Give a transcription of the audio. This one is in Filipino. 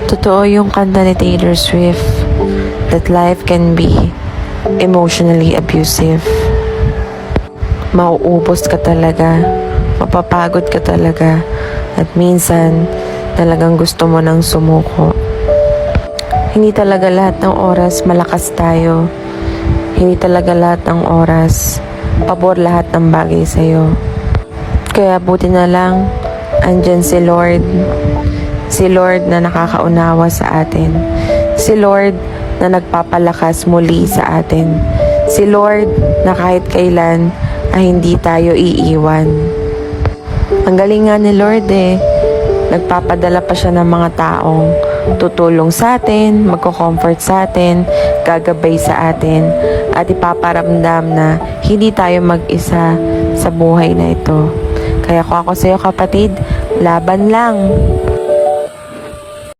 Totoo yung kanta ni Taylor Swift that life can be emotionally abusive. Mauubos ka talaga, mapapagod ka talaga, at minsan talagang gusto mo nang sumuko. Hindi talaga lahat ng oras malakas tayo. Hindi talaga lahat ng oras pabor lahat ng bagay sa'yo. Kaya buti na lang andyan si Lord. Si Lord na nakakaunawa sa atin. Si Lord na nagpapalakas muli sa atin. Si Lord na kahit kailan ay hindi tayo iiwan. Ang galing nga ni Lord Nagpapadala pa siya ng mga taong tutulong sa atin, magko-comfort sa atin, gagabay sa atin, at ipaparamdam na hindi tayo mag-isa sa buhay na ito. Kaya kung ako sa'yo kapatid, laban lang.